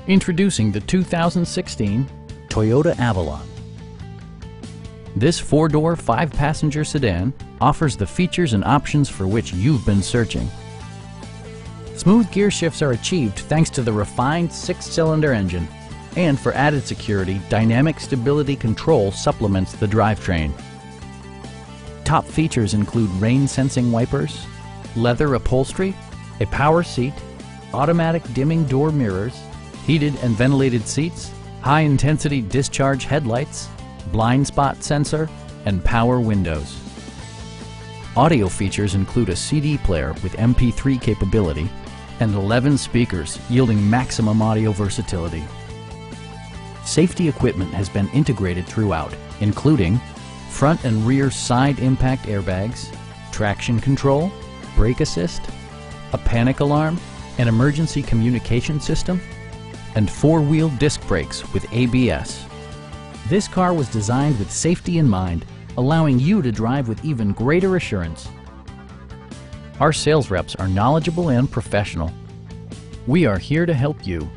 Introducing the 2016 Toyota Avalon. This four-door, five-passenger sedan offers the features and options for which you've been searching. Smooth gear shifts are achieved thanks to the refined six-cylinder engine, and for added security, dynamic stability control supplements the drivetrain. Top features include rain-sensing wipers, leather upholstery, a power seat, automatic dimming door mirrors, heated and ventilated seats, high-intensity discharge headlights, blind spot sensor, and power windows. Audio features include a CD player with MP3 capability and 11 speakers, yielding maximum audio versatility. Safety equipment has been integrated throughout, including front and rear side impact airbags, traction control, brake assist, a panic alarm, an emergency communication system, and four-wheel disc brakes with ABS. This car was designed with safety in mind, allowing you to drive with even greater assurance. Our sales reps are knowledgeable and professional. We are here to help you.